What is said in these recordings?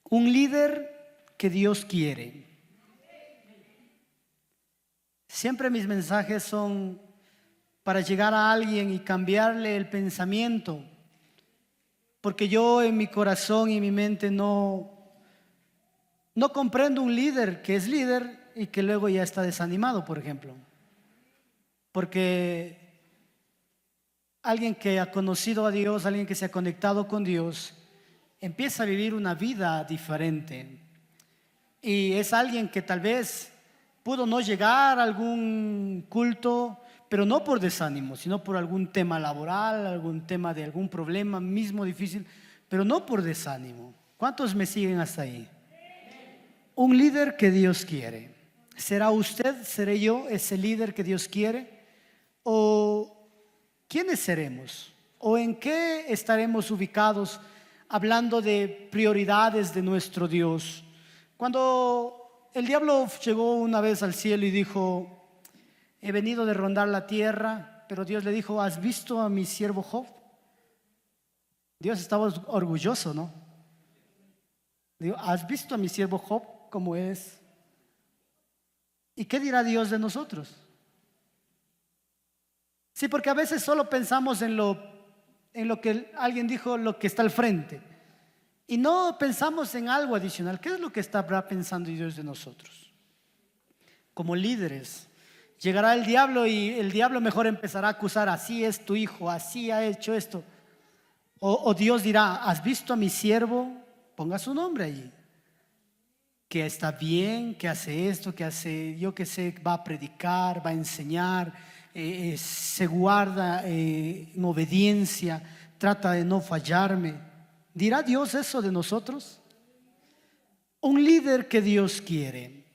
Un líder que Dios quiere. Siempre mis mensajes son para llegar a alguien y cambiarle el pensamiento, porque yo en mi corazón y en mi mente no comprendo un líder que es líder y que luego ya está desanimado, por ejemplo. Porque alguien que ha conocido a Dios, alguien que se ha conectado con Dios, empieza a vivir una vida diferente. Y es alguien que tal vez pudo no llegar a algún culto, pero no por desánimo, sino por algún tema laboral, algún tema de algún problema mismo difícil, pero no por desánimo. ¿Cuántos me siguen hasta ahí? Un líder que Dios quiere. ¿Será usted, seré yo ese líder que Dios quiere? ¿O quiénes seremos? ¿O en qué estaremos ubicados hablando de prioridades de nuestro Dios? Cuando el diablo llegó una vez al cielo y dijo: he venido de rondar la tierra, pero Dios le dijo: ¿has visto a mi siervo Job? Dios estaba orgulloso, ¿no? Digo, ¿has visto a mi siervo Job cómo es? ¿Y qué dirá Dios de nosotros? Sí, porque a veces solo pensamos en lo que alguien dijo, lo que está al frente, y no pensamos en algo adicional. ¿Qué es lo que estará pensando Dios de nosotros? Como líderes, llegará el diablo y el diablo mejor empezará a acusar: así es tu hijo, así ha hecho esto. O Dios dirá: ¿has visto a mi siervo? Ponga su nombre allí, que está bien, que hace esto, que hace, yo que sé, va a predicar, va a enseñar, se guarda en obediencia, trata de no fallarme. ¿Dirá Dios eso de nosotros? Un líder que Dios quiere.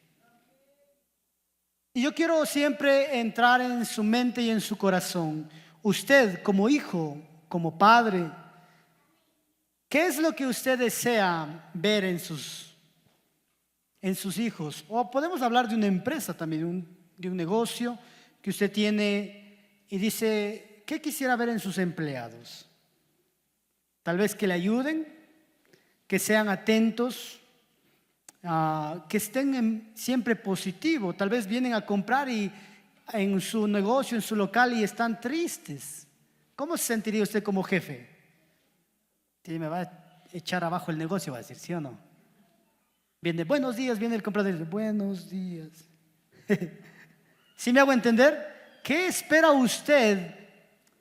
Y yo quiero siempre entrar en su mente y en su corazón. Usted como hijo, como padre, ¿qué es lo que usted desea ver en sus hijos? O podemos hablar de una empresa también, de un negocio que usted tiene y dice: ¿qué quisiera ver en sus empleados? Tal vez que le ayuden, que sean atentos, que estén siempre positivo. Tal vez vienen a comprar y en su negocio, en su local, y están tristes. ¿Cómo se sentiría usted como jefe? Sí, me va a echar abajo el negocio, va a decir, ¿sí o no? Viene: buenos días, viene el comprador y dice: buenos días. ¿Sí me hago entender? ¿Qué espera usted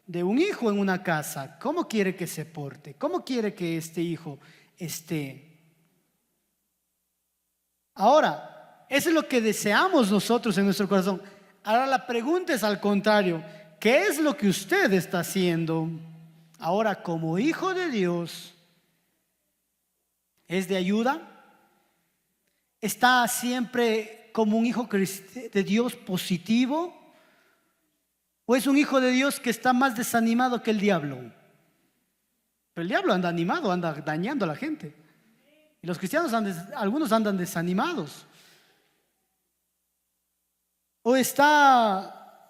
de un hijo en una casa? ¿Cómo quiere que se porte? ¿Cómo quiere que este hijo esté? Ahora, eso es lo que deseamos nosotros en nuestro corazón. Ahora la pregunta es al contrario: ¿qué es lo que usted está haciendo ahora como hijo de Dios? ¿Es de ayuda? ¿Está siempre como un hijo de Dios positivo? ¿O es un hijo de Dios que está más desanimado que el diablo? Pero el diablo anda animado, anda dañando a la gente. Y los cristianos algunos andan desanimados. ¿O está,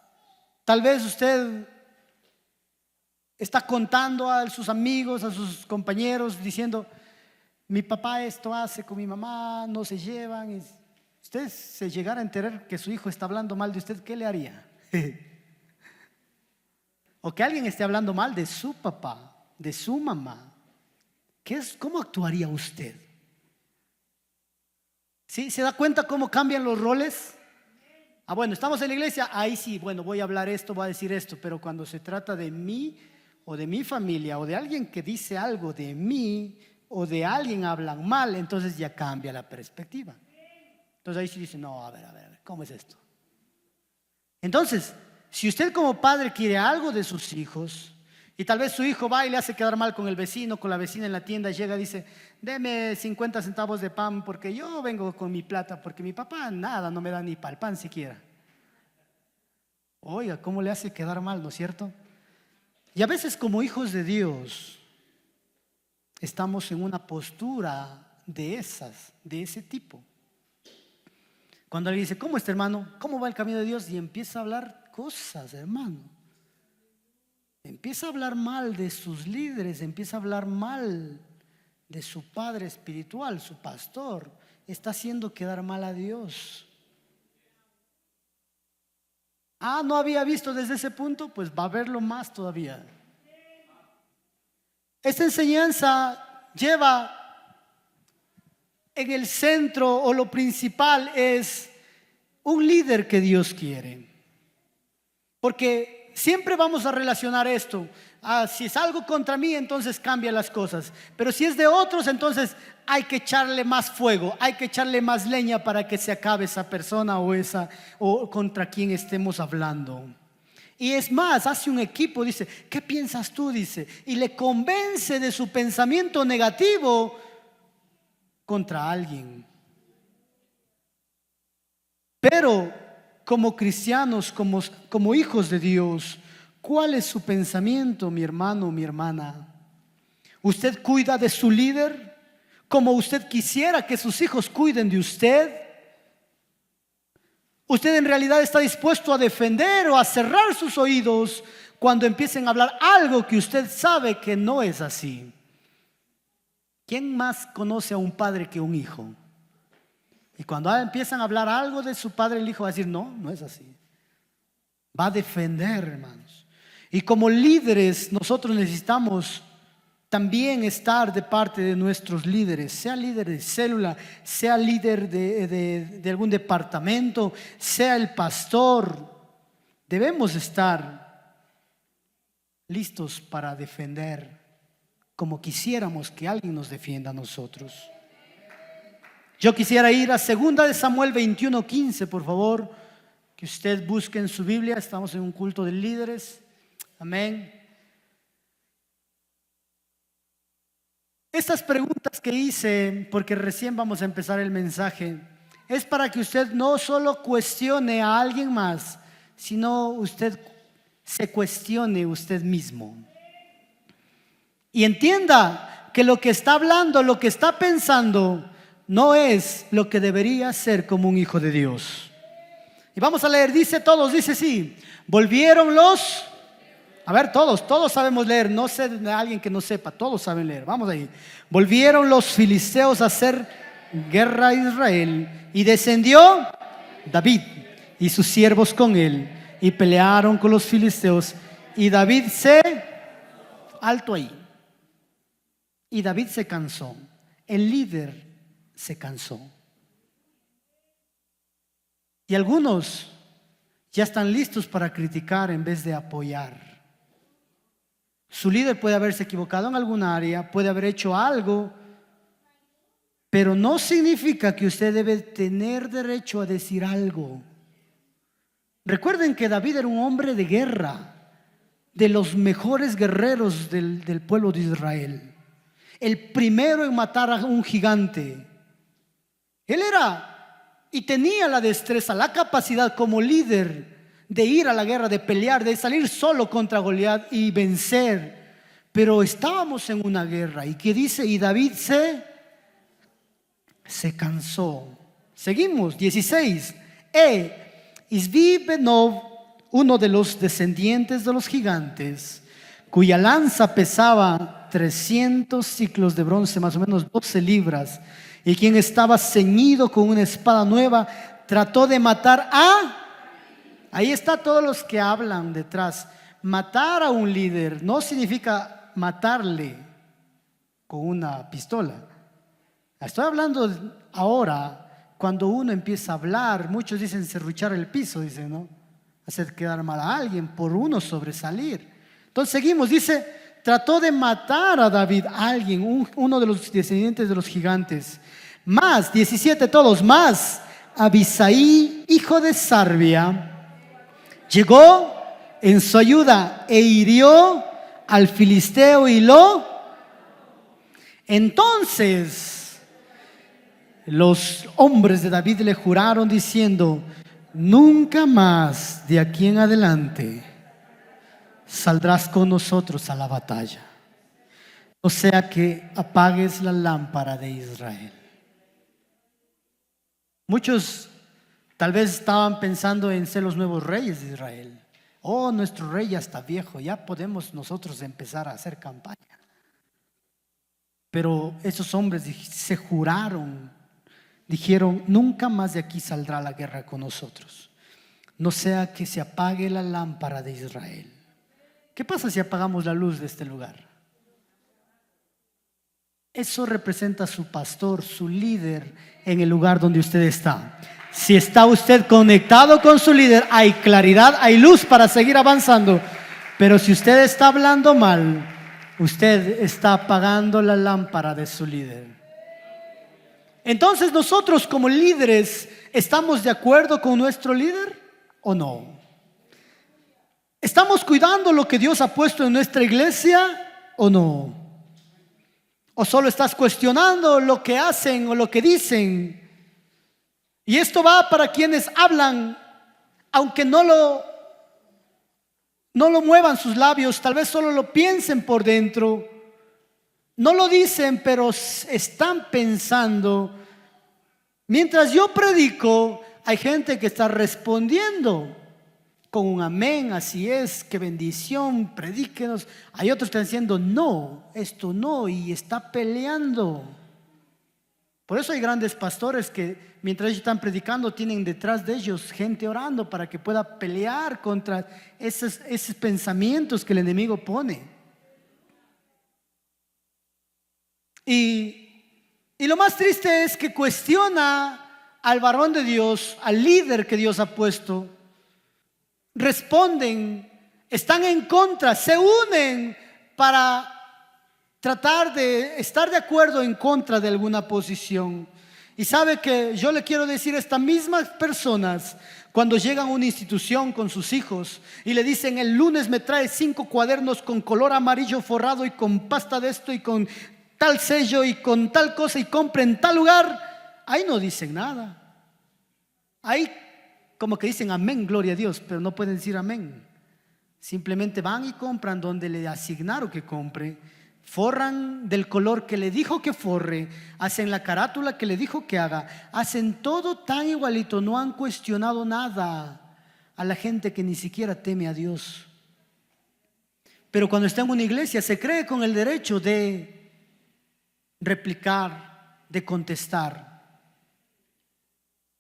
tal vez usted está contando a sus amigos, a sus compañeros, diciendo: mi papá esto hace con mi mamá, no se llevan? Y usted se llegara a enterar que su hijo está hablando mal de usted, ¿qué le haría? O que alguien esté hablando mal de su papá, de su mamá, ¿cómo actuaría usted? ¿Sí? ¿Se da cuenta cómo cambian los roles? Bueno, estamos en la iglesia, ahí sí, bueno, voy a hablar esto, voy a decir esto, pero cuando se trata de mí o de mi familia o de alguien que dice algo de mí o de alguien hablan mal, entonces ya cambia la perspectiva. Entonces ahí sí dice: no, a ver, ¿cómo es esto? Entonces, si usted como padre quiere algo de sus hijos, y tal vez su hijo va y le hace quedar mal con el vecino, con la vecina en la tienda, llega y dice: deme 50 centavos de pan porque yo vengo con mi plata, porque mi papá nada, no me da ni para el pan siquiera. Oiga, ¿cómo le hace quedar mal, no es cierto? Y a veces como hijos de Dios estamos en una postura de ese tipo. Cuando alguien dice: ¿cómo está, hermano? ¿Cómo va el camino de Dios? Y empieza a hablar cosas, hermano. Empieza a hablar mal de sus líderes, empieza a hablar mal de su padre espiritual, su pastor, está haciendo quedar mal a Dios. No había visto desde ese punto, pues va a verlo más todavía. Esta enseñanza lleva en el centro, o lo principal es un líder que Dios quiere. Porque siempre vamos a relacionar esto. Si es algo contra mí, entonces cambia las cosas. Pero si es de otros, entonces hay que echarle más fuego, hay que echarle más leña para que se acabe esa persona o contra quien estemos hablando. Y es más, hace un equipo, dice, ¿qué piensas tú? Dice, y le convence de su pensamiento negativo contra alguien. Pero como cristianos, como hijos de Dios, ¿cuál es su pensamiento, mi hermano, mi hermana? ¿Usted cuida de su líder como usted quisiera que sus hijos cuiden de usted? ¿Usted en realidad está dispuesto a defender o a cerrar sus oídos cuando empiecen a hablar algo que usted sabe que no es así? ¿Quién más conoce a un padre que un hijo? Y cuando empiezan a hablar algo de su padre, el hijo va a decir, no, no es así. Va a defender, hermanos. Y como líderes, nosotros necesitamos también estar de parte de nuestros líderes, sea líder de célula, sea líder de algún departamento, sea el pastor. Debemos estar listos para defender como quisiéramos que alguien nos defienda a nosotros. Yo quisiera ir a 2 de Samuel 21:15, por favor, que usted busque en su Biblia. Estamos en un culto de líderes. Amén. Estas preguntas que hice, porque recién vamos a empezar el mensaje, es para que usted no solo cuestione a alguien más, sino usted se cuestione usted mismo. Y entienda que lo que está hablando, lo que está pensando, no es lo que debería ser como un hijo de Dios. Y vamos a leer, dice sí. Volvieron los... A ver, todos sabemos leer. No sé de alguien que no sepa, todos saben leer. Vamos ahí. Volvieron los filisteos a hacer guerra a Israel, y descendió David y sus siervos con él, y pelearon con los filisteos. Y David alto ahí. Y David se cansó. El líder se cansó. Y algunos ya están listos para criticar en vez de apoyar. Su líder puede haberse equivocado en alguna área, puede haber hecho algo, pero no significa que usted debe tener derecho a decir algo. Recuerden que David era un hombre de guerra, de los mejores guerreros del pueblo de Israel, el primero en matar a un gigante. Él era y tenía la destreza, la capacidad como líder de ir a la guerra, de pelear, de salir solo contra Goliat y vencer. Pero estábamos en una guerra. ¿Y qué dice? Y David se cansó. Seguimos, 16. Isbi Benob, uno de los descendientes de los gigantes, cuya lanza pesaba 300 ciclos de bronce, más o menos 12 libras, y quien estaba ceñido con una espada nueva, trató de matar ahí está todos los que hablan detrás. Matar a un líder no significa matarle con una pistola. Estoy hablando ahora, cuando uno empieza a hablar, muchos dicen serruchar el piso, dicen, ¿no? Hacer quedar mal a alguien por uno sobresalir. Entonces seguimos, dice, trató de matar a David, a alguien, uno de los descendientes de los gigantes. Más, 17 todos, más Abisaí, hijo de Sarbia, llegó en su ayuda e hirió al filisteo y Entonces los hombres de David le juraron diciendo: nunca más de aquí en adelante saldrás con nosotros a la batalla, o sea que apagues la lámpara de Israel. Muchos tal vez estaban pensando en ser los nuevos reyes de Israel. Nuestro rey ya está viejo, ya podemos nosotros empezar a hacer campaña. Pero esos hombres se juraron, dijeron: nunca más de aquí saldrá la guerra con nosotros, no sea que se apague la lámpara de Israel. ¿Qué pasa si apagamos la luz de este lugar? Eso representa a su pastor, su líder en el lugar donde usted está. Si está usted conectado con su líder, hay claridad, hay luz para seguir avanzando. Pero si usted está hablando mal, usted está apagando la lámpara de su líder. Entonces, nosotros como líderes, ¿estamos de acuerdo con nuestro líder o no? ¿Estamos cuidando lo que Dios ha puesto en nuestra iglesia o no? ¿O solo estás cuestionando lo que hacen o lo que dicen? Y esto va para quienes hablan, aunque no lo muevan sus labios, tal vez solo lo piensen por dentro. No lo dicen, pero están pensando. Mientras yo predico, hay gente que está respondiendo con un amén, así es, qué bendición, predíquenos. Hay otros que están diciendo: no, esto no, y está peleando. Por eso hay grandes pastores que mientras ellos están predicando tienen detrás de ellos gente orando para que pueda pelear contra esos pensamientos que el enemigo pone. Y lo más triste es que cuestiona al varón de Dios, al líder que Dios ha puesto. Responden, están en contra, se unen para tratar de estar de acuerdo en contra de alguna posición. Y sabe que yo le quiero decir a estas mismas personas, cuando llegan a una institución con sus hijos y le dicen: el lunes me trae 5 cuadernos con color amarillo forrado y con pasta de esto y con tal sello y con tal cosa y compre en tal lugar, ahí no dicen nada. Ahí como que dicen amén, gloria a Dios, pero no pueden decir amén. Simplemente van y compran donde le asignaron que compre, forran del color que le dijo que forre, hacen la carátula que le dijo que haga, hacen todo tan igualito, no han cuestionado nada a la gente que ni siquiera teme a Dios. Pero cuando está en una iglesia se cree con el derecho de replicar, de contestar.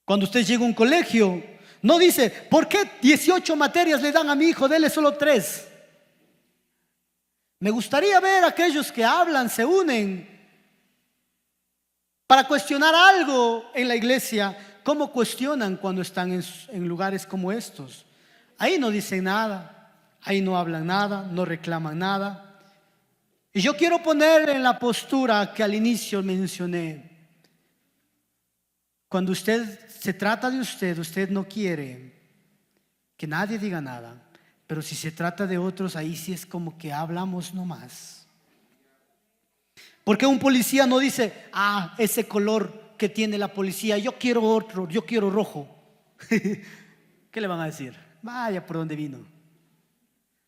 Cuando usted llega a un colegio, no dice: ¿por qué 18 materias le dan a mi hijo? Dele solo 3. Me gustaría ver a aquellos que hablan, se unen para cuestionar algo en la iglesia. ¿Cómo cuestionan cuando están en lugares como estos? Ahí no dicen nada, ahí no hablan nada, no reclaman nada. Y yo quiero poner en la postura que al inicio mencioné. Cuando se trata de usted no quiere que nadie diga nada. Pero si se trata de otros, ahí sí es como que hablamos nomás. Porque un policía no dice: ese color que tiene la policía, yo quiero otro, yo quiero rojo. ¿Qué le van a decir? Vaya por donde vino.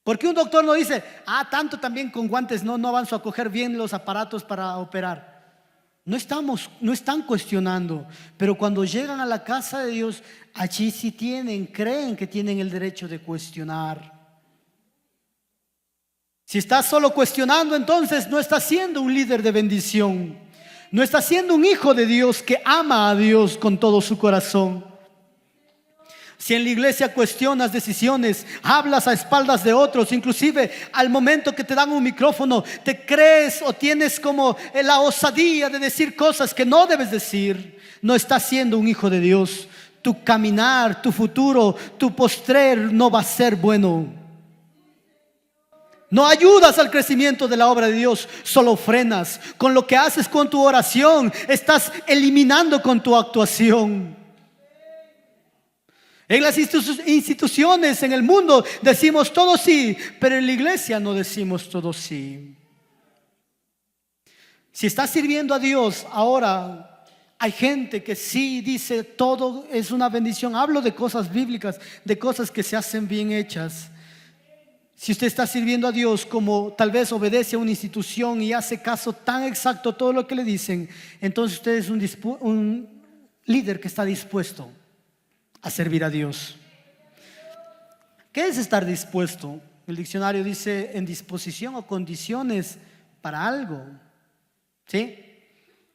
Porque un doctor no dice: tanto también con guantes no avanzo a coger bien los aparatos para operar. No están cuestionando. Pero cuando llegan a la casa de Dios, allí sí creen que tienen el derecho de cuestionar. Si estás solo cuestionando, entonces no estás siendo un líder de bendición. No estás siendo un hijo de Dios que ama a Dios con todo su corazón. Si en la iglesia cuestionas decisiones, hablas a espaldas de otros, inclusive al momento que te dan un micrófono, te crees o tienes como la osadía de decir cosas que no debes decir, no estás siendo un hijo de Dios. Tu caminar, tu futuro, tu postrer no va a ser bueno. No ayudas al crecimiento de la obra de Dios, solo frenas. Con lo que haces con tu oración, estás eliminando con tu actuación. En las instituciones, en el mundo, decimos todo sí, pero en la iglesia no decimos todo sí. Si estás sirviendo a Dios ahora, hay gente que sí dice todo es una bendición. Hablo de cosas bíblicas, de cosas que se hacen bien hechas. Si usted está sirviendo a Dios como tal vez obedece a una institución y hace caso tan exacto a todo lo que le dicen, entonces usted es un líder que está dispuesto a servir a Dios. ¿Qué es estar dispuesto? El diccionario dice: en disposición o condiciones para algo. ¿sí?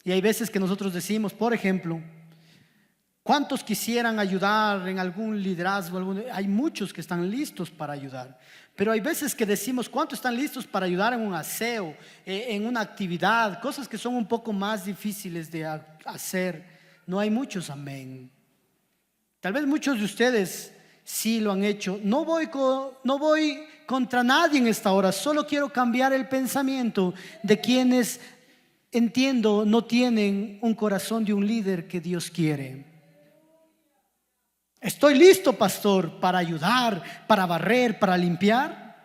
Y hay veces que nosotros decimos, por ejemplo, ¿cuántos quisieran ayudar en algún liderazgo? Hay muchos que están listos para ayudar, pero hay veces que decimos, ¿cuántos están listos para ayudar en un aseo, en una actividad, cosas que son un poco más difíciles de hacer? No hay muchos, amén. Tal vez muchos de ustedes sí lo han hecho. No voy contra nadie en esta hora, solo quiero cambiar el pensamiento de quienes, entiendo, no tienen un corazón de un líder que Dios quiere. Estoy listo, pastor, para ayudar, para barrer, para limpiar.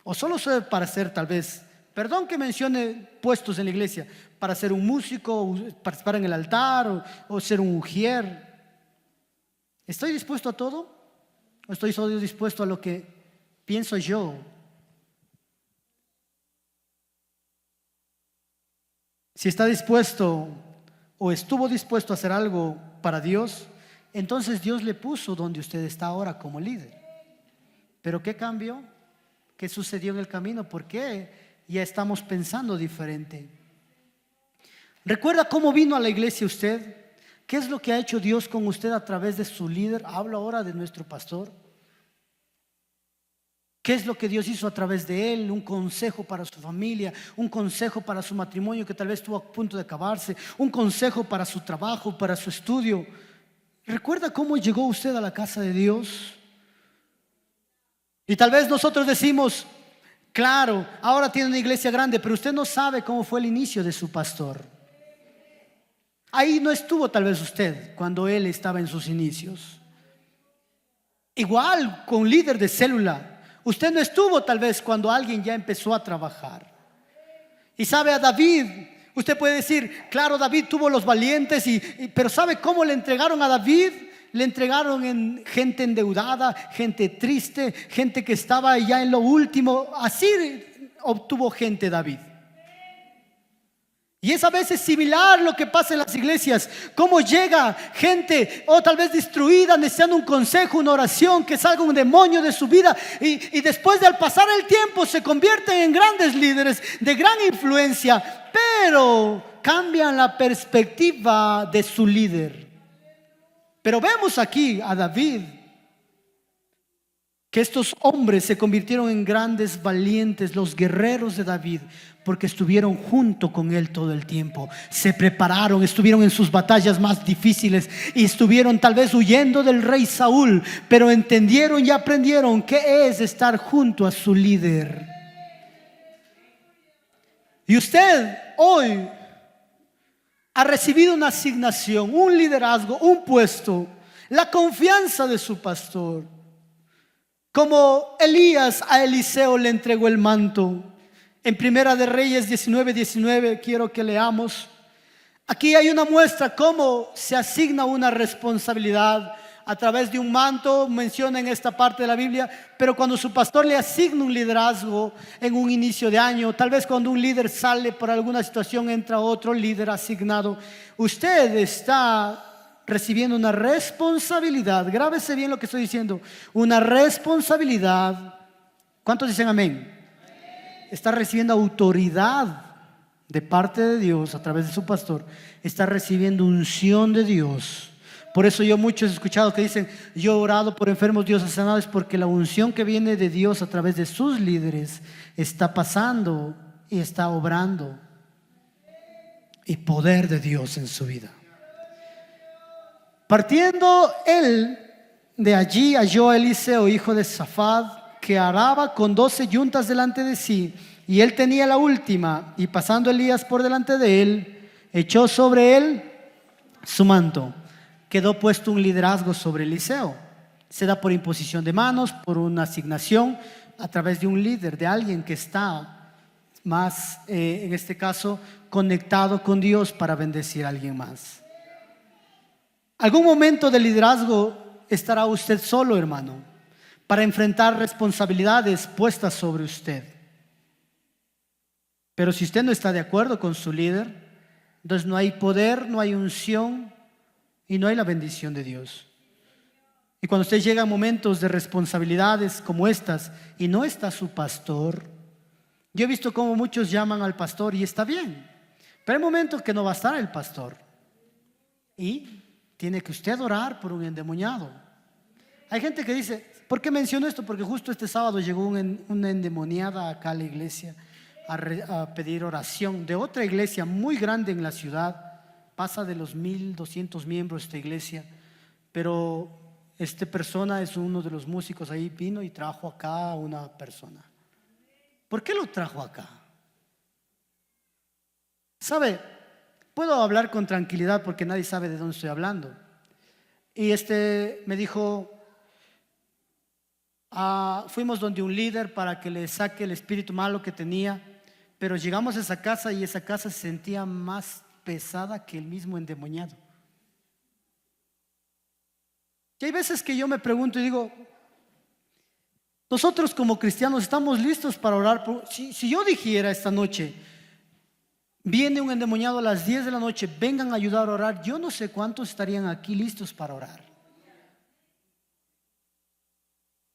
O solo soy para ser, tal vez, perdón que mencione puestos en la iglesia, para ser un músico, participar en el altar o ser un ujier. ¿Estoy dispuesto a todo? ¿O estoy solo dispuesto a lo que pienso yo? Si está dispuesto o estuvo dispuesto a hacer algo para Dios, entonces Dios le puso donde usted está ahora como líder. ¿Pero qué cambió? ¿Qué sucedió en el camino? ¿Por qué ya estamos pensando diferente? ¿Recuerda cómo vino a la iglesia usted? ¿Qué es lo que ha hecho Dios con usted a través de su líder? Hablo ahora de nuestro pastor. ¿Qué es lo que Dios hizo a través de él? Un consejo para su familia, un consejo para su matrimonio que tal vez estuvo a punto de acabarse, un consejo para su trabajo, para su estudio. ¿Recuerda cómo llegó usted a la casa de Dios? Y tal vez nosotros decimos, claro, ahora tiene una iglesia grande, pero usted no sabe cómo fue el inicio de su pastor. Ahí no estuvo tal vez usted cuando él estaba en sus inicios. Igual con líder de célula, usted no estuvo tal vez cuando alguien ya empezó a trabajar. Y sabe, a David, usted puede decir, claro, David tuvo los valientes, pero ¿sabe cómo le entregaron a David? Le entregaron en gente endeudada, gente triste, gente que estaba ya en lo último. Así obtuvo gente David. Y es a veces similar lo que pasa en las iglesias. Cómo llega gente, o tal vez destruida, necesitando un consejo, una oración, que salga un demonio de su vida. Y después de al pasar el tiempo se convierten en grandes líderes de gran influencia, pero cambian la perspectiva de su líder. Pero vemos aquí a David, que estos hombres se convirtieron en grandes valientes, los guerreros de David, porque estuvieron junto con él todo el tiempo. Se prepararon, estuvieron en sus batallas más difíciles y estuvieron tal vez huyendo del rey Saúl, pero entendieron y aprendieron qué es estar junto a su líder. Y usted hoy ha recibido una asignación, un liderazgo, un puesto, la confianza de su pastor. Como Elías a Eliseo le entregó el manto. En Primera de Reyes 19:19 quiero que leamos. Aquí hay una muestra cómo se asigna una responsabilidad a través de un manto. Menciona en esta parte de la Biblia, pero cuando su pastor le asigna un liderazgo en un inicio de año, tal vez cuando un líder sale por alguna situación, entra otro líder asignado. Usted está recibiendo una responsabilidad. Grábese bien lo que estoy diciendo. Una responsabilidad. ¿Cuántos dicen amén? Está recibiendo autoridad de parte de Dios a través de su pastor. Está recibiendo unción de Dios. Por eso yo muchos he escuchado que dicen, yo he orado por enfermos, Dios ha sanado. Es porque la unción que viene de Dios a través de sus líderes está pasando y está obrando. Y poder de Dios en su vida. Partiendo él de allí, halló a Eliseo, hijo de Safat, que araba con 12 yuntas delante de sí, y él tenía la última. Y pasando Elías por delante de él, echó sobre él su manto. Quedó puesto un liderazgo sobre Eliseo. Se da por imposición de manos, por una asignación a través de un líder, de alguien que está más, en este caso, conectado con Dios para bendecir a alguien más. Algún momento de liderazgo estará usted solo, hermano, para enfrentar responsabilidades puestas sobre usted. Pero si usted no está de acuerdo con su líder, entonces no hay poder, no hay unción y no hay la bendición de Dios. Y cuando usted llega a momentos de responsabilidades como estas y no está su pastor, Yo he visto cómo muchos llaman al pastor y está bien, pero hay momentos que no va a estar el pastor y tiene que usted orar por un endemoniado. Hay gente que dice, ¿por qué menciono esto? Porque justo este sábado llegó una endemoniada acá a la iglesia a pedir oración de otra iglesia muy grande en la ciudad. Pasa de los 1,200 miembros esta iglesia, pero esta persona es uno de los músicos ahí, vino y trajo acá a una persona. ¿Por qué lo trajo acá? ¿Sabe? Puedo hablar con tranquilidad porque nadie sabe de dónde estoy hablando. Y me dijo, fuimos donde un líder para que le saque el espíritu malo que tenía, pero llegamos a esa casa y esa casa se sentía más pesada que el mismo endemoniado. Y hay veces que yo me pregunto y digo, nosotros como cristianos estamos listos para orar. Si yo dijera esta noche, viene un endemoniado a las 10 de la noche, vengan a ayudar a orar, yo no sé cuántos estarían aquí listos para orar.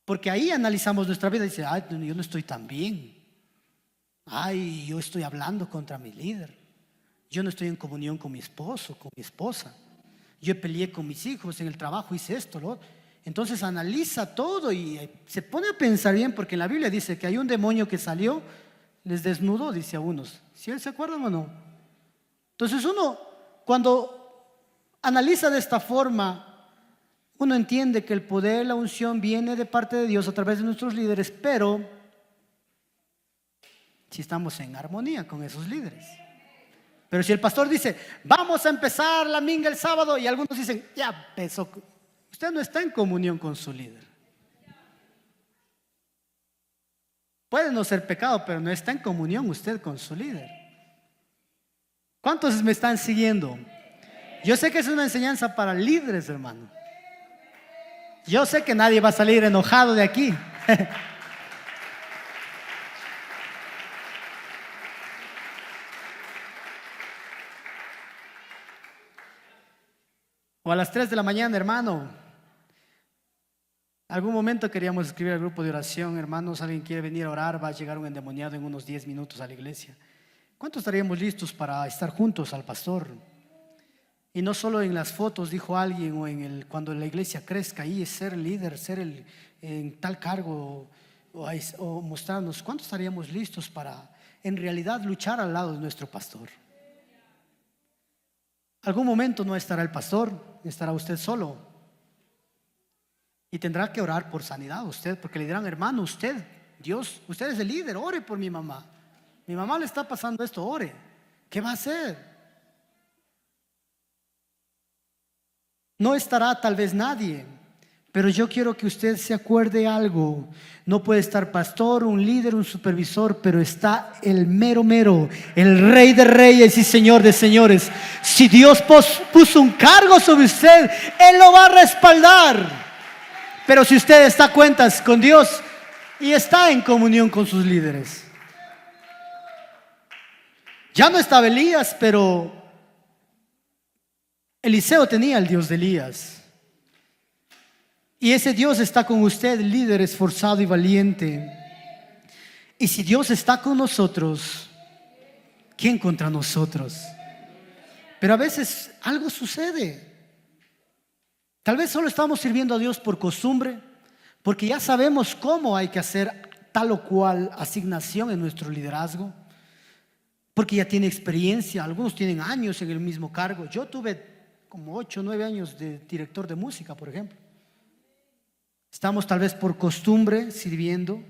Porque ahí analizamos nuestra vida y dice, ay, yo no estoy tan bien. Ay, yo estoy hablando contra mi líder. Yo no estoy en comunión con mi esposo, con mi esposa. Yo peleé con mis hijos en el trabajo, hice esto, lo otro. Entonces analiza todo y se pone a pensar bien, porque en la Biblia dice que hay un demonio que salió, les desnudó, dice a unos. ¿Sí se acuerdan o no? Entonces uno, cuando analiza de esta forma, uno entiende que el poder, la unción viene de parte de Dios a través de nuestros líderes, pero si estamos en armonía con esos líderes. Pero si el pastor dice, vamos a empezar la minga el sábado, y algunos dicen, ya empezó, usted no está en comunión con su líder. Puede no ser pecado, pero no está en comunión usted con su líder. ¿Cuántos me están siguiendo? Yo sé que es una enseñanza para líderes, hermano. Yo sé que nadie va a salir enojado de aquí. O a las 3 de la mañana, hermano. Algún momento queríamos escribir al grupo de oración, hermanos, alguien quiere venir a orar, va a llegar un endemoniado en unos 10 minutos a la iglesia. ¿Cuántos estaríamos listos para estar juntos al pastor? Y no solo en las fotos, dijo alguien, o cuando la iglesia crezca, ahí es ser líder, en tal cargo, o mostrarnos. ¿Cuántos estaríamos listos para en realidad luchar al lado de nuestro pastor? Algún momento no estará el pastor, estará usted solo. Y tendrá que orar por sanidad usted, porque le dirán, hermano, usted es el líder, ore por mi mamá. Mi mamá le está pasando esto, ore. ¿Qué va a hacer? No estará tal vez nadie, pero yo quiero que usted se acuerde algo. No puede estar pastor, un líder, un supervisor, pero está el mero mero, el rey de reyes y señor de señores. Si Dios puso un cargo sobre usted, Él lo va a respaldar. Pero si usted está a cuentas con Dios y está en comunión con sus líderes. Ya no estaba Elías, pero Eliseo tenía el Dios de Elías. Y ese Dios está con usted, líder esforzado y valiente. Y si Dios está con nosotros, ¿quién contra nosotros? Pero a veces algo sucede. Tal vez solo estamos sirviendo a Dios por costumbre, porque ya sabemos cómo hay que hacer tal o cual asignación en nuestro liderazgo, porque ya tiene experiencia. Algunos tienen años en el mismo cargo. Yo tuve como 8 o 9 años de director de música, por ejemplo. Estamos tal vez por costumbre sirviendo,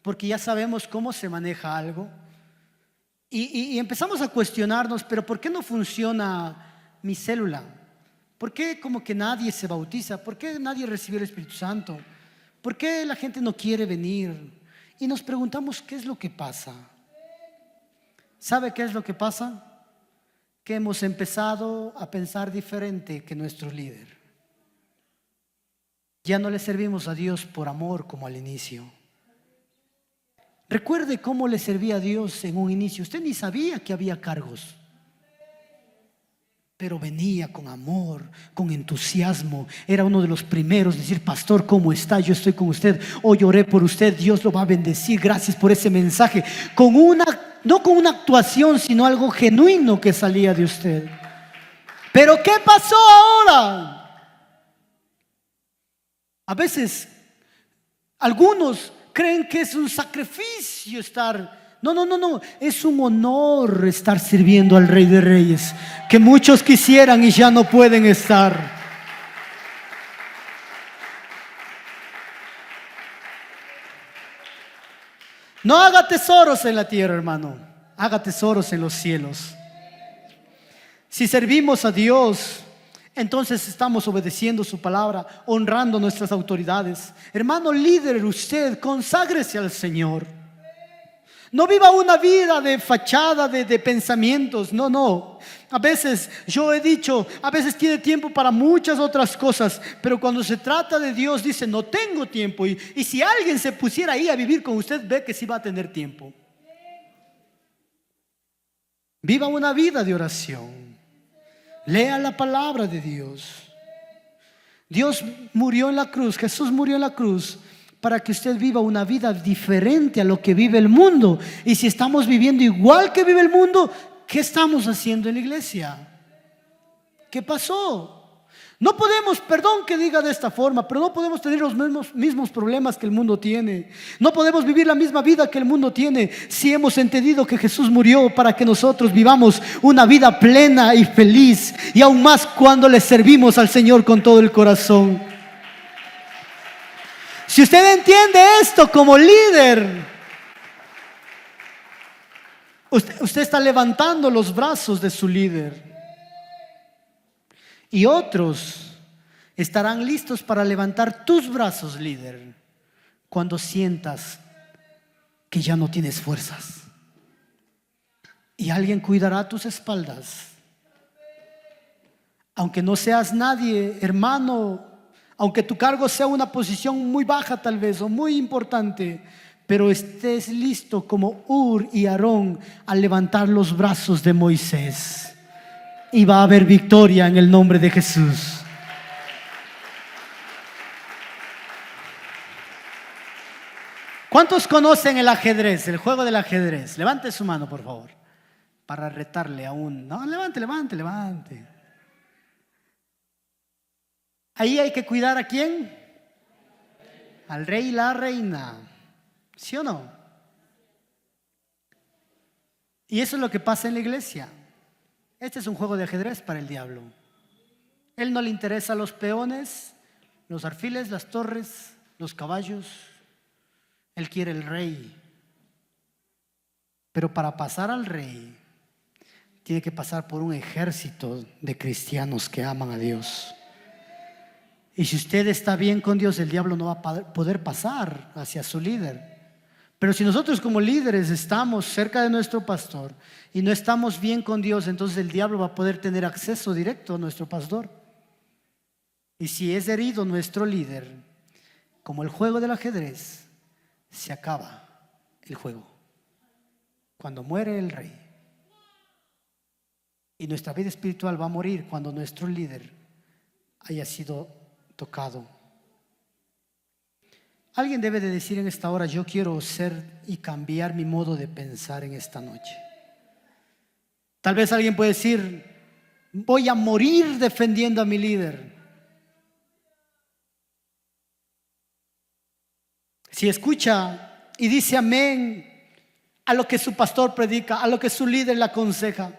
porque ya sabemos cómo se maneja algo, y empezamos a cuestionarnos, pero ¿por qué no funciona mi célula? ¿Por qué como que nadie se bautiza? ¿Por qué nadie recibe el Espíritu Santo? ¿Por qué la gente no quiere venir? Y nos preguntamos, ¿qué es lo que pasa? ¿Sabe qué es lo que pasa? Que hemos empezado a pensar diferente que nuestro líder. Ya no le servimos a Dios por amor como al inicio. Recuerde cómo le servía a Dios en un inicio. Usted ni sabía que había cargos. pero venía con amor, con entusiasmo. Era uno de los primeros en decir: pastor, ¿cómo está? Yo estoy con usted, hoy oré por usted, Dios lo va a bendecir, gracias por ese mensaje. No con una actuación, sino algo genuino que salía de usted. Pero ¿qué pasó ahora? A veces algunos creen que es un sacrificio estar. No, es un honor estar sirviendo al Rey de Reyes, que muchos quisieran y ya no pueden estar. No haga tesoros en la tierra, hermano, haga tesoros en los cielos. Si servimos a Dios, entonces estamos obedeciendo su palabra, honrando nuestras autoridades. Hermano líder, usted conságrese al Señor. No viva una vida de fachada, de pensamientos. No. A veces, yo he dicho, a veces tiene tiempo para muchas otras cosas, pero cuando se trata de Dios dice: no tengo tiempo. Y si alguien se pusiera ahí a vivir con usted, ve que sí va a tener tiempo. Viva una vida de oración. Lea la palabra de Dios. Dios murió en la cruz, Jesús murió en la cruz para que usted viva una vida diferente a lo que vive el mundo. Y si estamos viviendo igual que vive el mundo, ¿qué estamos haciendo en la iglesia? ¿Qué pasó? No podemos, perdón que diga de esta forma, pero no podemos tener los mismos problemas que el mundo tiene. No podemos vivir la misma vida que el mundo tiene si hemos entendido que Jesús murió para que nosotros vivamos una vida plena y feliz, y aún más cuando le servimos al Señor con todo el corazón. Si usted entiende esto como líder, usted está levantando los brazos de su líder, y otros estarán listos para levantar tus brazos, líder, cuando sientas que ya no tienes fuerzas. Y alguien cuidará tus espaldas. Aunque no seas nadie, hermano, aunque tu cargo sea una posición muy baja tal vez, o muy importante, pero estés listo como Ur y Aarón al levantar los brazos de Moisés. Y va a haber victoria en el nombre de Jesús. ¿Cuántos conocen el ajedrez, el juego del ajedrez? Levante su mano, por favor, para retarle a un... No, levante. Ahí hay que cuidar ¿a quién? Al rey y la reina. ¿Sí o no? Y eso es lo que pasa en la iglesia. Este es un juego de ajedrez para el diablo. Él no le interesa los peones, los alfiles, las torres, los caballos. Él quiere el rey. Pero para pasar al rey, tiene que pasar por un ejército de cristianos que aman a Dios. Y si usted está bien con Dios, el diablo no va a poder pasar hacia su líder. Pero si nosotros como líderes estamos cerca de nuestro pastor y no estamos bien con Dios, entonces el diablo va a poder tener acceso directo a nuestro pastor. Y si es herido nuestro líder, como el juego del ajedrez, se acaba el juego cuando muere el rey. Y nuestra vida espiritual va a morir cuando nuestro líder haya sido tocado. Alguien debe de decir en esta hora: yo quiero ser y cambiar mi modo de pensar en esta noche. Tal vez alguien puede decir: voy a morir defendiendo a mi líder. Si escucha y dice amén a lo que su pastor predica, a lo que su líder le aconseja,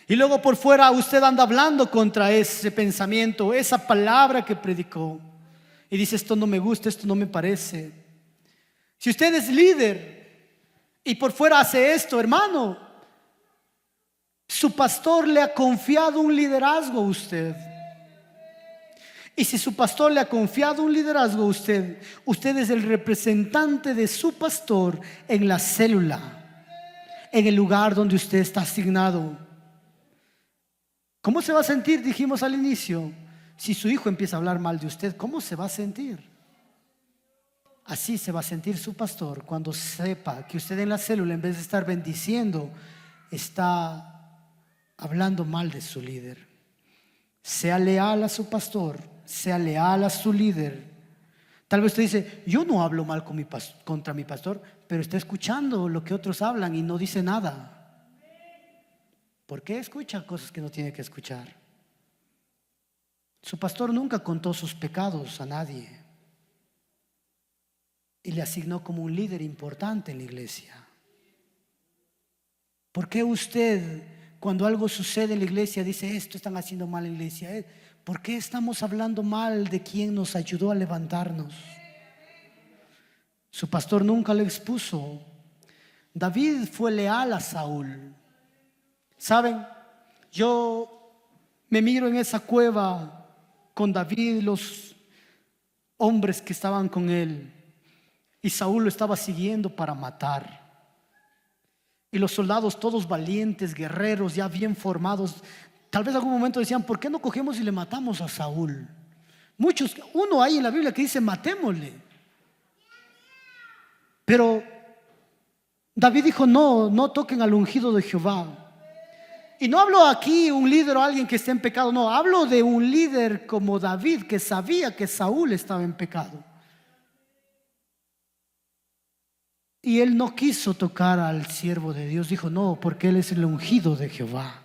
y luego por fuera usted anda hablando contra ese pensamiento, esa palabra que predicó, y dice: esto no me gusta, esto no me parece. Si usted es líder y por fuera hace esto, hermano, su pastor le ha confiado un liderazgo a usted. Y si su pastor le ha confiado un liderazgo a usted, usted es el representante de su pastor en la célula, en el lugar donde usted está asignado. ¿Cómo se va a sentir? Dijimos al inicio, si su hijo empieza a hablar mal de usted, ¿cómo se va a sentir? Así se va a sentir su pastor cuando sepa que usted en la célula, en vez de estar bendiciendo, está hablando mal de su líder. Sea leal a su pastor, sea leal a su líder. Tal vez usted dice: yo no hablo mal contra mi pastor, pero está escuchando lo que otros hablan y no dice nada. ¿Por qué escucha cosas que no tiene que escuchar? Su pastor nunca contó sus pecados a nadie y le asignó como un líder importante en la iglesia. ¿Por qué usted, cuando algo sucede en la iglesia, dice: esto están haciendo mal en la iglesia? ¿Por qué estamos hablando mal de quien nos ayudó a levantarnos? Su pastor nunca le expuso. David fue leal a Saúl. ¿Saben? Yo me miro en esa cueva con David y los hombres que estaban con él, y Saúl lo estaba siguiendo para matar. Y los soldados, todos valientes, guerreros, ya bien formados, tal vez en algún momento decían: ¿por qué no cogemos y le matamos a Saúl? Uno hay en la Biblia que dice: matémosle. Pero David dijo: no, no toquen al ungido de Jehová. Y no hablo aquí un líder o alguien que esté en pecado, no, hablo de un líder como David, que sabía que Saúl estaba en pecado. Y él no quiso tocar al siervo de Dios. Dijo: no, porque él es el ungido de Jehová.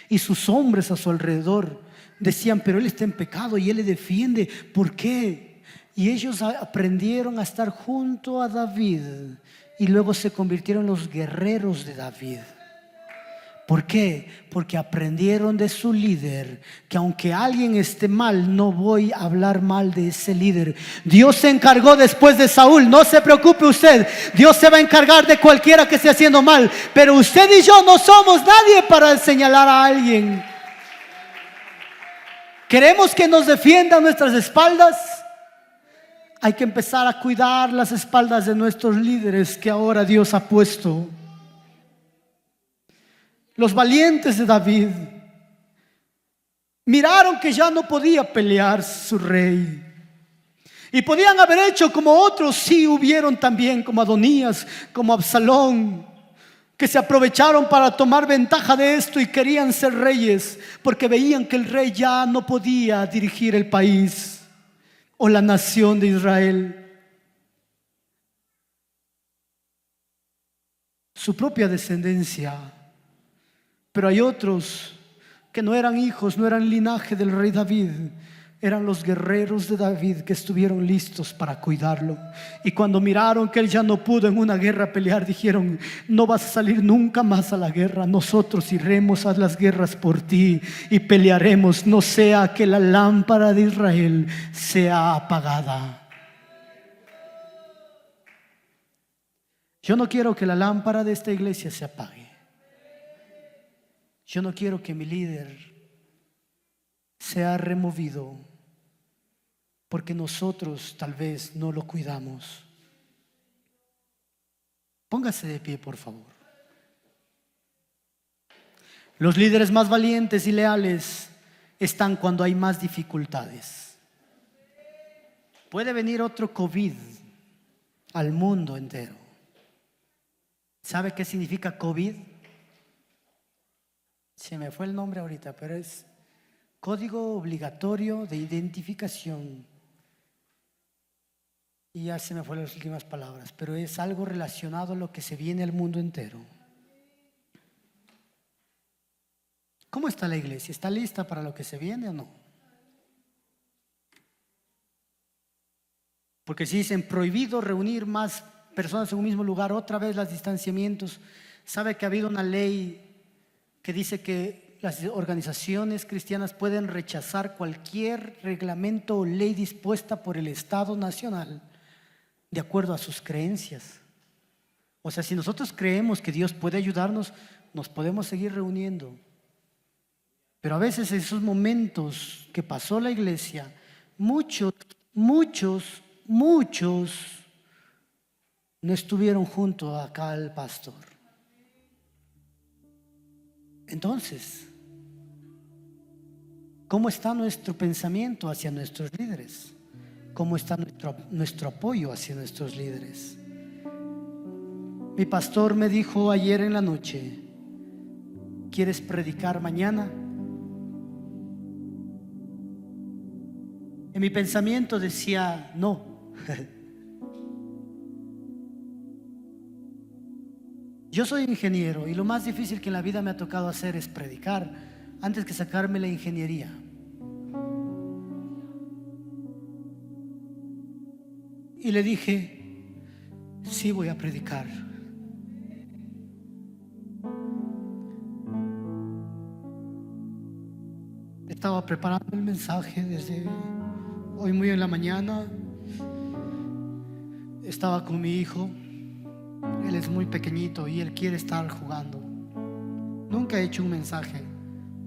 Y sus hombres a su alrededor decían: pero él está en pecado y él le defiende. ¿Por qué? Y ellos aprendieron a estar junto a David y luego se convirtieron en los guerreros de David. ¿Por qué? Porque aprendieron de su líder que aunque alguien esté mal, no voy a hablar mal de ese líder. Dios se encargó después de Saúl. No se preocupe usted, Dios se va a encargar de cualquiera que esté haciendo mal. Pero usted y yo no somos nadie para señalar a alguien. ¿Queremos que nos defiendan nuestras espaldas? Hay que empezar a cuidar las espaldas de nuestros líderes que ahora Dios ha puesto. Los valientes de David miraron que ya no podía pelear su rey, y podían haber hecho como otros, sí hubieron también, como Adonías, como Absalón, que se aprovecharon para tomar ventaja de esto y querían ser reyes porque veían que el rey ya no podía dirigir el país o la nación de Israel. Su propia descendencia. Pero hay otros que no eran hijos, no eran linaje del rey David, eran los guerreros de David que estuvieron listos para cuidarlo. Y cuando miraron que él ya no pudo en una guerra pelear, dijeron: no vas a salir nunca más a la guerra, nosotros iremos a las guerras por ti y pelearemos, no sea que la lámpara de Israel sea apagada. Yo no quiero que la lámpara de esta iglesia se apague. Yo no quiero que mi líder sea removido porque nosotros tal vez no lo cuidamos. Póngase de pie, por favor. Los líderes más valientes y leales están cuando hay más dificultades. Puede venir otro COVID al mundo entero. ¿Sabe qué significa COVID? Se me fue el nombre ahorita, pero es Código Obligatorio de Identificación. Y ya se me fueron las últimas palabras, pero es algo relacionado a lo que se viene al mundo entero. ¿Cómo está la iglesia? ¿Está lista para lo que se viene o no? Porque si dicen prohibido reunir más personas en un mismo lugar, otra vez los distanciamientos. ¿Sabe que ha habido una ley que dice que las organizaciones cristianas pueden rechazar cualquier reglamento o ley dispuesta por el Estado nacional de acuerdo a sus creencias? O sea, si nosotros creemos que Dios puede ayudarnos, nos podemos seguir reuniendo. Pero a veces en esos momentos que pasó la iglesia, muchos no estuvieron junto acá al pastor. Entonces, ¿cómo está nuestro pensamiento hacia nuestros líderes? ¿Cómo está nuestro apoyo hacia nuestros líderes? Mi pastor me dijo ayer en la noche: ¿quieres predicar mañana? En mi pensamiento decía, no. Yo soy ingeniero y lo más difícil que en la vida me ha tocado hacer es predicar antes que sacarme la ingeniería. Y le dije, sí, voy a predicar. Estaba preparando el mensaje desde hoy muy en la mañana. Estaba con mi hijo. Él es muy pequeñito y él quiere estar jugando. Nunca he hecho un mensaje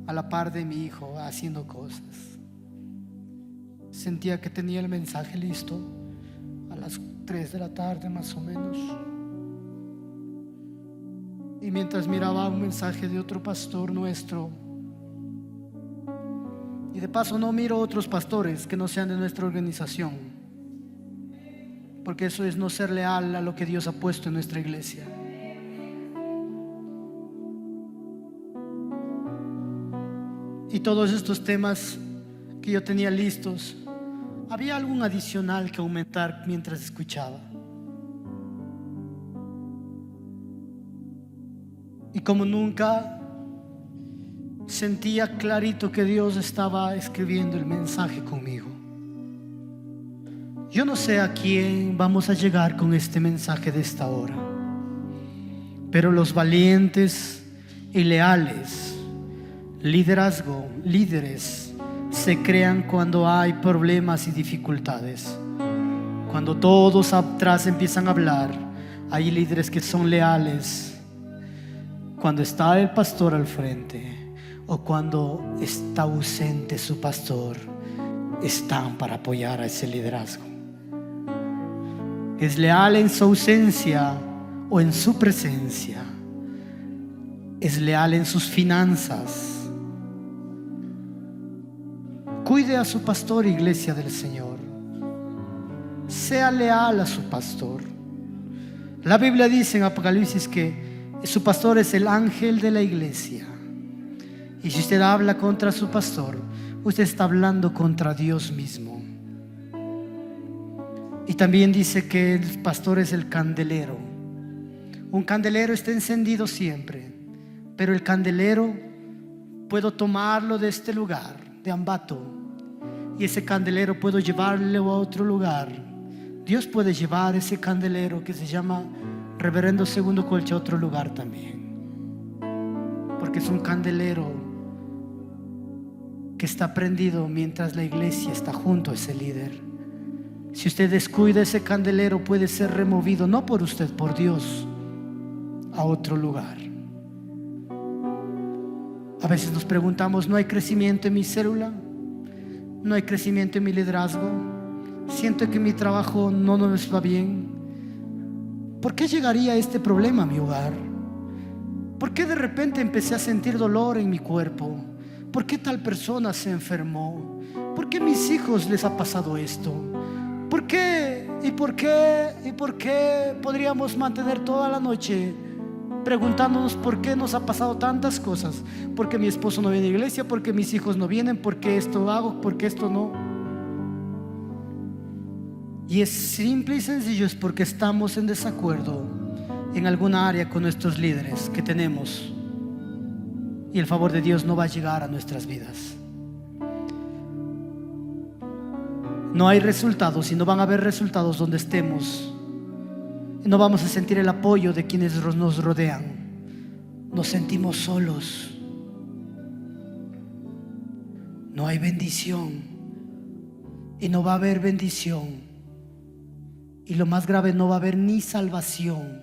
a la par de mi hijo haciendo cosas. Sentía que tenía el mensaje listo a las 3 de la tarde más o menos. Y mientras miraba un mensaje de otro pastor nuestro, y de paso no miro otros pastores que no sean de nuestra organización, porque eso es no ser leal a lo que Dios ha puesto en nuestra iglesia. Y todos estos temas que yo tenía listos, había algún adicional que aumentar mientras escuchaba. Y como nunca, sentía clarito que Dios estaba escribiendo el mensaje conmigo. Yo no sé a quién vamos a llegar con este mensaje de esta hora, pero los valientes y leales, líderes, se crean cuando hay problemas y dificultades. Cuando todos atrás empiezan a hablar, hay líderes que son leales. Cuando está el pastor al frente o cuando está ausente su pastor, están para apoyar a ese liderazgo. Es leal en su ausencia o en su presencia. Es leal en sus finanzas. Cuide a su pastor, iglesia del Señor. Sea leal a su pastor. La Biblia dice en Apocalipsis que su pastor es el ángel de la iglesia. Y si usted habla contra su pastor, usted está hablando contra Dios mismo. Y también dice que el pastor es el candelero. Un candelero está encendido siempre, pero el candelero puedo tomarlo de este lugar, de Ambato, y ese candelero puedo llevarlo a otro lugar. Dios puede llevar ese candelero que se llama Reverendo Segundo Colcha a otro lugar también, porque es un candelero que está prendido mientras la iglesia está junto a ese líder. Si usted descuida ese candelero, puede ser removido, no por usted, por Dios, a otro lugar. A veces nos preguntamos, ¿no hay crecimiento en mi célula? ¿No hay crecimiento en mi liderazgo? Siento que mi trabajo no nos va bien. ¿Por qué llegaría este problema a mi hogar? ¿Por qué de repente empecé a sentir dolor en mi cuerpo? ¿Por qué tal persona se enfermó? ¿Por qué a mis hijos les ha pasado esto? ¿Por qué? ¿Y por qué? ¿Y por qué podríamos mantener toda la noche preguntándonos por qué nos ha pasado tantas cosas? Porque mi esposo no viene a la iglesia, porque mis hijos no vienen, porque esto hago, porque esto no. Y es simple y sencillo, es porque estamos en desacuerdo en alguna área con nuestros líderes que tenemos, y el favor de Dios no va a llegar a nuestras vidas. No hay resultados y no van a haber resultados donde estemos. No vamos a sentir el apoyo de quienes nos rodean. Nos sentimos solos. No hay bendición y no va a haber bendición. Y lo más grave, no va a haber ni salvación.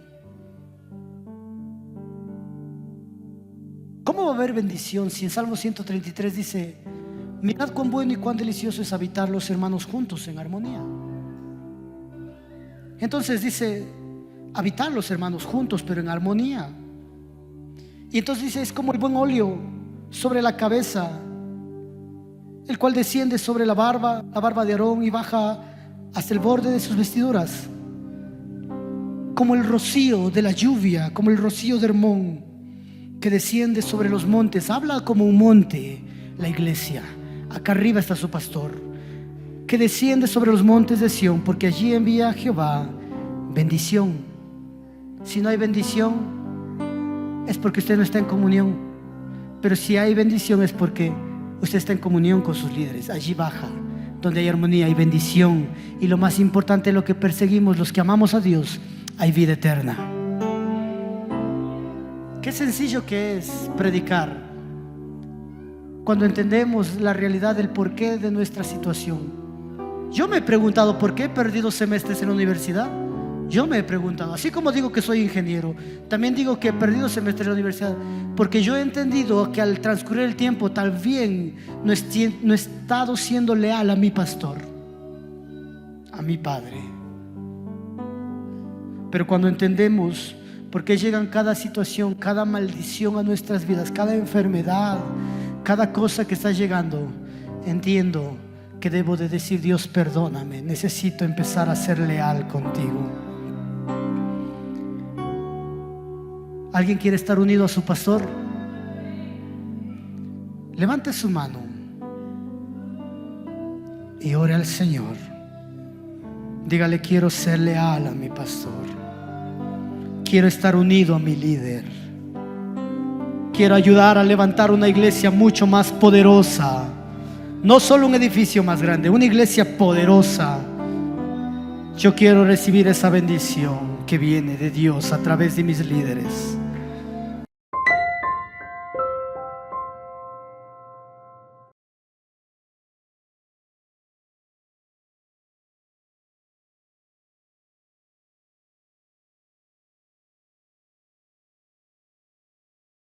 ¿Cómo va a haber bendición si en Salmo 133 dice: mirad cuán bueno y cuán delicioso es habitar los hermanos juntos en armonía? Entonces dice habitar los hermanos juntos, pero en armonía. Y entonces dice, es como el buen óleo sobre la cabeza, el cual desciende sobre la barba de Aarón y baja hasta el borde de sus vestiduras, como el rocío de la lluvia, como el rocío de Hermón que desciende sobre los montes. Habla como un monte la iglesia. Acá arriba está su pastor, que desciende sobre los montes de Sión, porque allí envía a Jehová bendición. Si no hay bendición, es porque usted no está en comunión. Pero si hay bendición, es porque usted está en comunión con sus líderes. Allí baja, donde hay armonía, hay bendición. Y lo más importante, lo que perseguimos, los que amamos a Dios, hay vida eterna. Qué sencillo que es predicar cuando entendemos la realidad del porqué de nuestra situación. Yo me he preguntado por qué he perdido semestres en la universidad. Yo me he preguntado, así como digo que soy ingeniero, también digo que he perdido semestres en la universidad, porque yo he entendido que al transcurrir el tiempo tal vez no he estado siendo leal a mi pastor, a mi padre. Pero cuando entendemos por qué llegan cada situación, cada maldición a nuestras vidas, cada enfermedad, cada cosa que está llegando, entiendo que debo de decir: Dios, perdóname, necesito empezar a ser leal contigo. ¿Alguien quiere estar unido a su pastor? Levante su mano y ore al Señor. Dígale: quiero ser leal a mi pastor, quiero estar unido a mi líder, quiero ayudar a levantar una iglesia mucho más poderosa. No solo un edificio más grande, una iglesia poderosa. Yo quiero recibir esa bendición que viene de Dios a través de mis líderes.